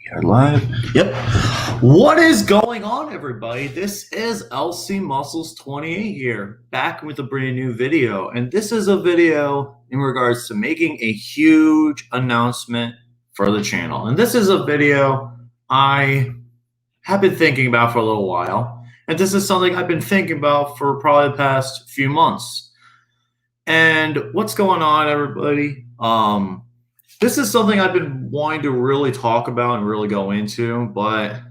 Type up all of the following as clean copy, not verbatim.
You're live. Yep. What is going on, everybody? This is LC Muscles 28 here, back with a brand new video. And this is a video in regards to making a huge announcement for the channel. And this is a video I have been thinking about for a little while. And this is something I've been thinking about for probably the past few months. And what's going on, everybody? This is something I've been wanting to really talk about and really go into, but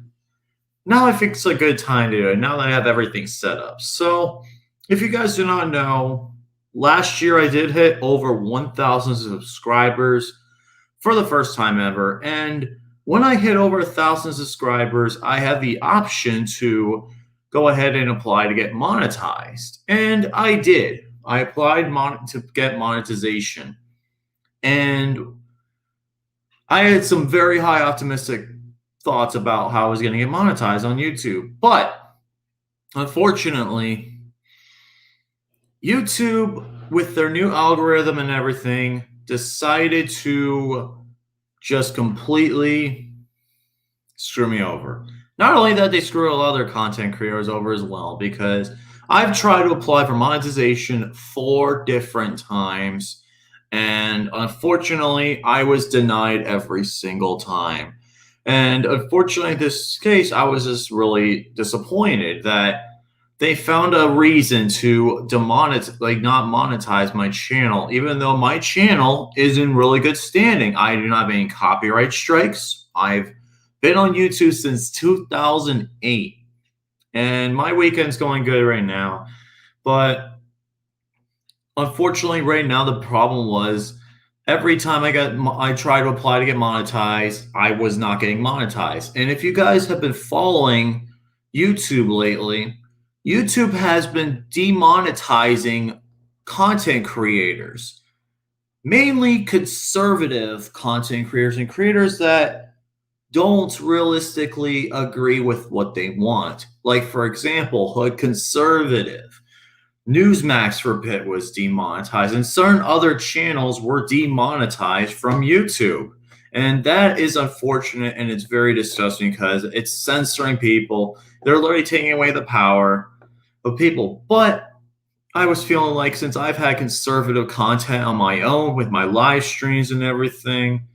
now I think it's a good time to do it, now that I have everything set up. So, if you guys do not know, last year I did hit over 1,000 subscribers for the first time ever. And when I hit over 1,000 subscribers, I had the option to go ahead and apply to get monetized. And I did. I applied to get monetization. And I had some very high optimistic thoughts about how I was going to get monetized on YouTube. But unfortunately, YouTube, with their new algorithm and everything, decided to just completely screw me over. Not only that, they screw a lot of other content creators over as well, because I've tried to apply for monetization 4 different times. And unfortunately, I was denied every single time. And unfortunately, in this case, I was just really disappointed that they found a reason to not monetize my channel, even though my channel is in really good standing. I do not have any copyright strikes. I've been on YouTube since 2008, and my weekend's going good right now. But unfortunately, right now, the problem was every time I tried to apply to get monetized, I was not getting monetized. And if you guys have been following YouTube lately, YouTube has been demonetizing content creators, mainly conservative content creators and creators that don't realistically agree with what they want. Like, for example, Hood Conservative. Newsmax for a bit was demonetized, and certain other channels were demonetized from YouTube. And that is unfortunate, and it's very disgusting because it's censoring people. They're literally taking away the power of people. But I was feeling like, since I've had conservative content on my own with my live streams and everything,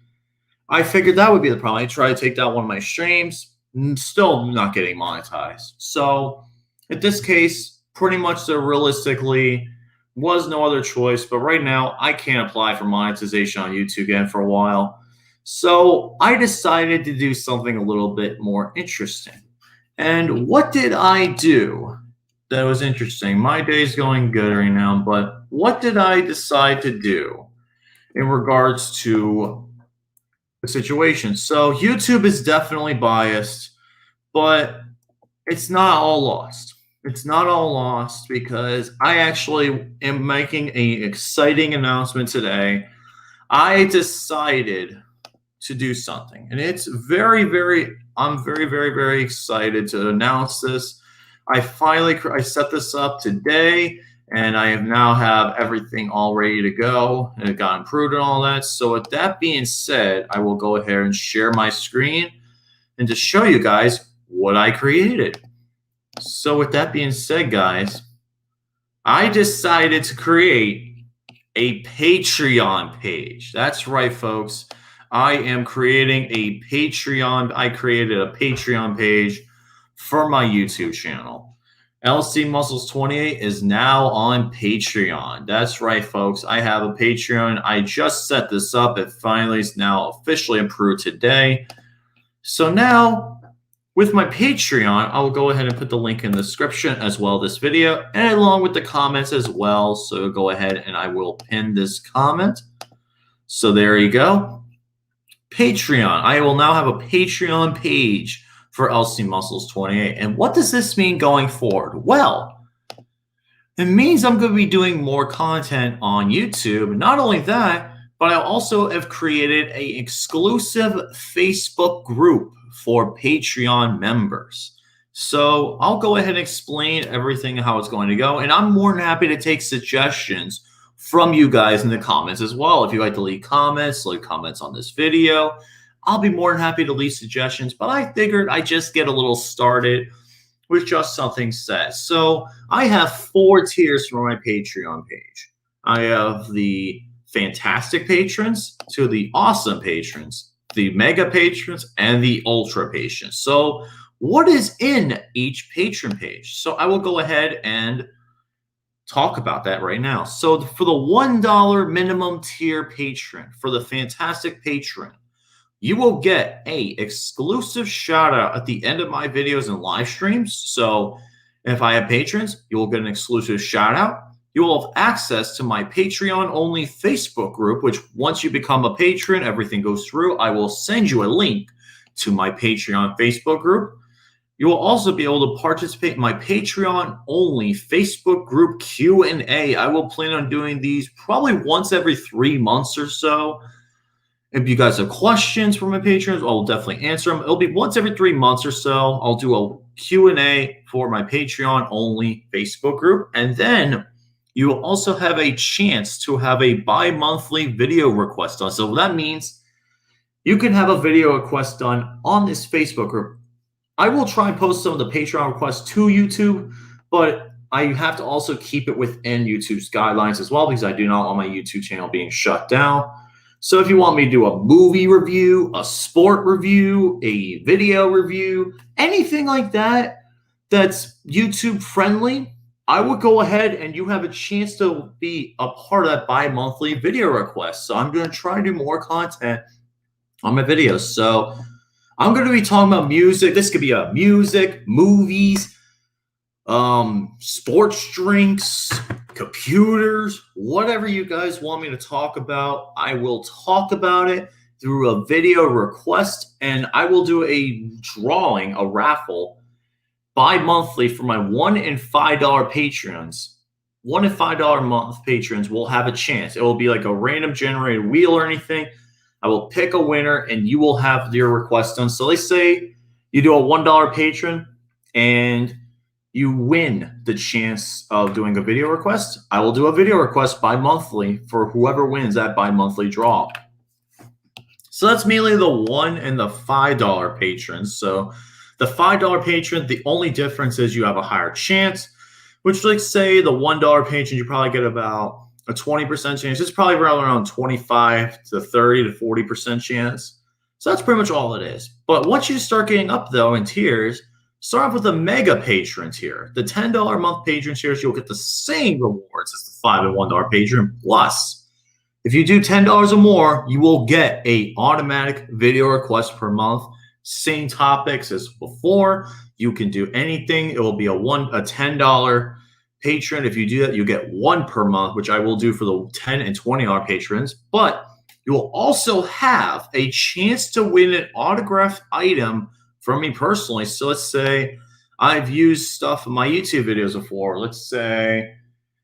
I figured that would be the problem. I tried to take down one of my streams, still not getting monetized. So in this case, pretty much there realistically was no other choice. But right now, I can't apply for monetization on YouTube again for a while. So I decided to do something a little bit more interesting. And what did I do that was interesting? My day's going good right now, but what did I decide to do in regards to the situation? So YouTube is definitely biased, but it's not all lost. It's not all lost, because I actually am making an exciting announcement today. I decided to do something, and it's I'm very, very excited to announce this. I set this up today, and I now have everything all ready to go, and it got improved and all that. So with that being said, I will go ahead and share my screen and to show you guys what I created. So with that being said, guys, I decided to create a Patreon page. That's right, folks. I am creating a Patreon. I created a Patreon page for my YouTube channel. LC Muscles 28 is now on Patreon. That's right, folks. I have a Patreon. I just set this up. It finally is now officially approved today. So now, with my Patreon, I will go ahead and put the link in the description as well this video, and along with the comments as well. So go ahead and I will pin this comment. So there you go. Patreon. I will now have a Patreon page for LC Muscles 28. And what does this mean going forward? Well, it means I'm going to be doing more content on YouTube. Not only that, but I also have created an exclusive Facebook group for Patreon members. So I'll go ahead and explain everything, how it's going to go. And I'm more than happy to take suggestions from you guys in the comments as well. If you'd like to leave comments on this video, I'll be more than happy to leave suggestions, but I figured I just get a little started with just something said. So I have 4 tiers for my Patreon page. I have the fantastic patrons to the awesome patrons, the mega patrons, and the ultra patrons. So what is in each patron page? So I will go ahead and talk about that right now. So for the $1 minimum tier patron, for the fantastic patron, you will get a exclusive shout out at the end of my videos and live streams. So if I have patrons, you will get an exclusive shout out. You will have access to my Patreon only Facebook group, which once you become a patron, everything goes through. I will send you a link to my Patreon Facebook group. You will also be able to participate in my Patreon only Facebook group Q&A. I will plan on doing these probably once every 3 months or so. If you guys have questions for my patrons, I'll definitely answer them. It'll be once every 3 months or so. I'll do a Q&A for my Patreon only Facebook group. And then you will also have a chance to have a bi-monthly video request done. So that means you can have a video request done on this Facebook group. I will try and post some of the Patreon requests to YouTube, but I have to also keep it within YouTube's guidelines as well because I do not want my YouTube channel being shut down. So if you want me to do a movie review, a sport review, a video review, anything like that that's YouTube friendly, I would go ahead and you have a chance to be a part of that bi-monthly video request. So I'm going to try to do more content on my videos. So I'm going to be talking about music. This could be music, movies, sports drinks, computers, whatever you guys want me to talk about. I will talk about it through a video request, and I will do a drawing, a raffle, bi-monthly for my $1 and $5 patrons. $1 and $5 a month patrons will have a chance. It will be like a random generated wheel or anything. I will pick a winner, and you will have your request done. So let's say you do a $1 patron, and you win the chance of doing a video request. I will do a video request bi-monthly for whoever wins that bi-monthly draw. So that's mainly the $1 and the $5 patrons. So the $5 patron, the only difference is you have a higher chance, which like say the $1 patron, you probably get about a 20% chance. It's probably around 25 to 30 to 40% chance. So that's pretty much all it is. But once you start getting up though in tiers, start off with the mega patron tier. The $10 a month patron tiers, you'll get the same rewards as the $5 and $1 patron. Plus, if you do $10 or more, you will get a automatic video request per month. Same topics as before. You can do anything. It will be a $10 patron. If you do that, you get 1 per month, which I will do for the $10 and $20 patrons. But you will also have a chance to win an autographed item from me personally. So let's say I've used stuff in my YouTube videos before. Let's say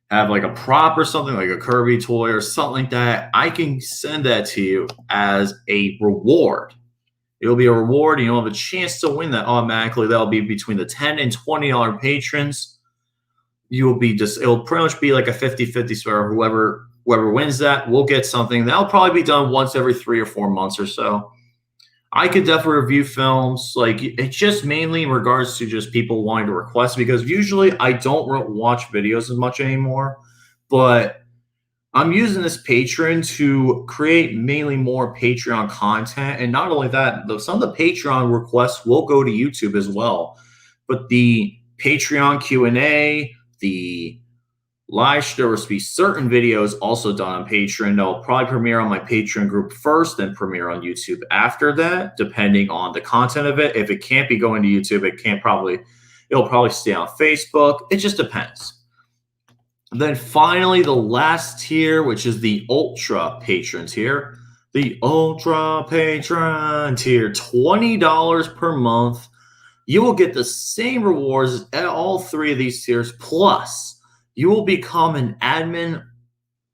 have like a prop or something like a Kirby toy or something like that. I can send that to you as a reward. It'll be a reward, and you'll have a chance to win that automatically. That'll be between the $10 and $20 patrons. It'll pretty much be like a 50-50 split. Whoever wins that will get something. That'll probably be done once every 3 or 4 months or so. I could definitely review films. Like, it's just mainly in regards to just people wanting to request, because usually I don't watch videos as much anymore, but I'm using this Patreon to create mainly more Patreon content. And not only that, some of the Patreon requests will go to YouTube as well. But the Patreon Q&A, the there will be certain videos also done on Patreon. They'll probably premiere on my Patreon group first, then premiere on YouTube after that, depending on the content of it. If it can't be going to YouTube, it'll probably stay on Facebook. It just depends. Then finally, the last tier, which is the Ultra Patron tier. The Ultra Patron tier, $20 per month. You will get the same rewards as all 3 of these tiers, plus you will become an admin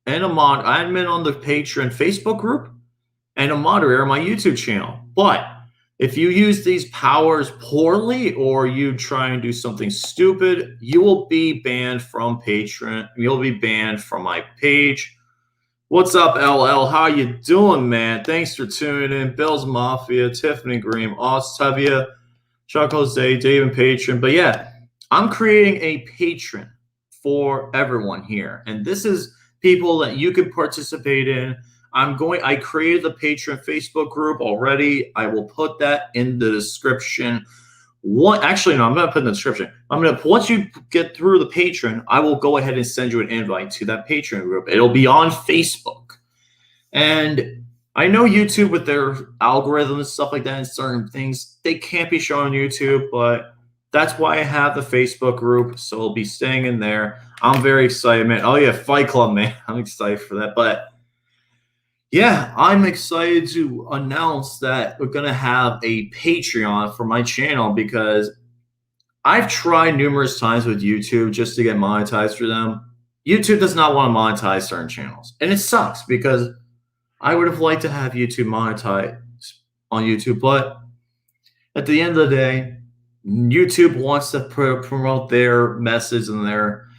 and admin on the Patreon Facebook group and a moderator on my YouTube channel. But if you use these powers poorly, or you try and do something stupid, you will be banned from Patreon. You'll be banned from my page. What's up, LL? How you doing, man? Thanks for tuning in. Bill's Mafia, Tiffany Green, Tevia, Chuck Jose, Dave, and Patron. But yeah, I'm creating a patron for everyone here. And this is people that you can participate in. I created the Patreon Facebook group already. I will put that in the description. Actually, no, I'm going to put in the description. Once you get through the Patreon, I will go ahead and send you an invite to that Patreon group. It'll be on Facebook. And I know YouTube with their algorithms and stuff like that and certain things, they can't be shown on YouTube, but that's why I have the Facebook group. So I'll be staying in there. I'm very excited, man. Oh, yeah, Fight Club, man. I'm excited for that. But yeah, I'm excited to announce that we're going to have a Patreon for my channel because I've tried numerous times with YouTube just to get monetized for them. YouTube does not want to monetize certain channels. And it sucks because I would have liked to have YouTube monetize on YouTube, but at the end of the day, YouTube wants to promote their message and their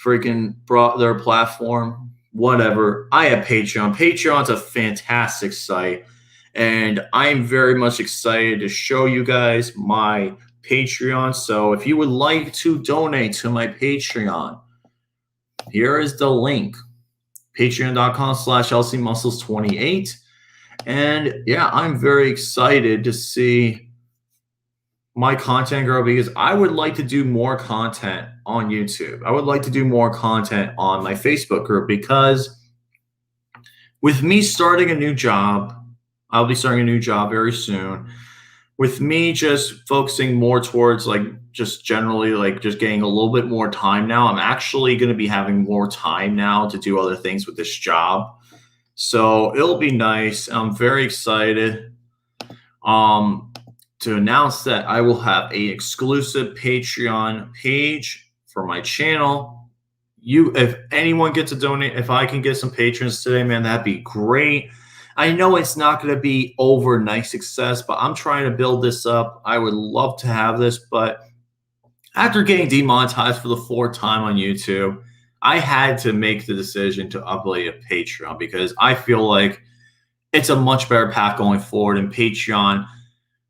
their platform. Whatever. I have Patreon. Patreon's a fantastic site, and I'm very much excited to show you guys my Patreon. So if you would like to donate to my Patreon, here is the link. Patreon.com/LCMuscles28. And yeah, I'm very excited to see my content grow because I would like to do more content on YouTube. I would like to do more content on my Facebook group because with me starting a new job, I'll be starting a new job very soon. With me just focusing more towards just generally just getting a little bit more time now, I'm actually going to be having more time now to do other things with this job. So it'll be nice. I'm very excited to announce that I will have a exclusive Patreon page for my channel. If anyone gets a donate, if I can get some patrons today, man, that'd be great. I know it's not going to be overnight success, but I'm trying to build this up. I would love to have this, but after getting demonetized for the 4th time on YouTube, I had to make the decision to upload a Patreon because I feel like it's a much better path going forward. And Patreon,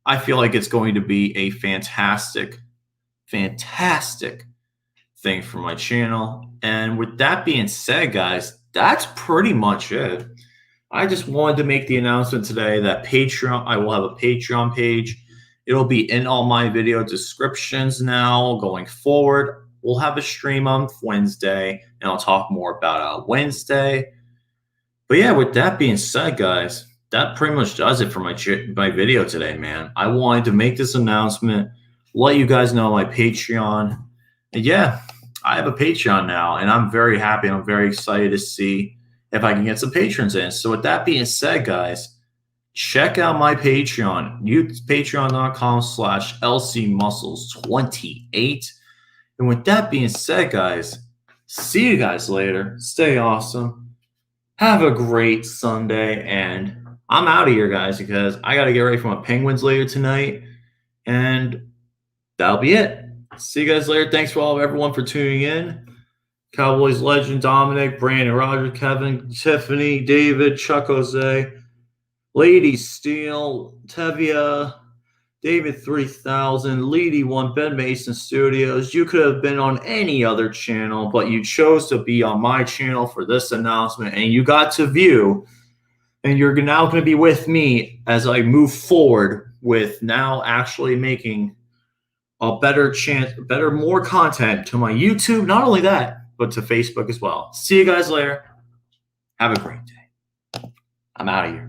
I feel like it's going to be a fantastic thing for my channel. And with that being said, guys, that's pretty much it. I just wanted to make the announcement today that I will have a Patreon page. It'll be in all my video descriptions now going forward. We'll have a stream on Wednesday, and I'll talk more about it Wednesday. But yeah, with that being said, guys, that pretty much does it for my video today, man. I wanted to make this announcement, let you guys know my Patreon. And yeah, I have a Patreon now, and I'm very happy. I'm very excited to see if I can get some patrons in. So with that being said, guys, check out my Patreon. Patreon.com/LCMuscles28. And with that being said, guys, see you guys later. Stay awesome. Have a great Sunday. And I'm out of here, guys, because I got to get ready for my Penguins later tonight. And that'll be it. See you guys later. Thanks for everyone for tuning in. Cowboys legend Dominic, Brandon, Roger, Kevin, Tiffany, David, Chuck Jose, Lady Steele, Tevia, David 3000, Leedy 1, Ben Mason Studios. You could have been on any other channel, but you chose to be on my channel for this announcement, and you got to view. And you're now going to be with me as I move forward with now actually making a more content to my YouTube. Not only that, but to Facebook as well. See you guys later. Have a great day. I'm out of here.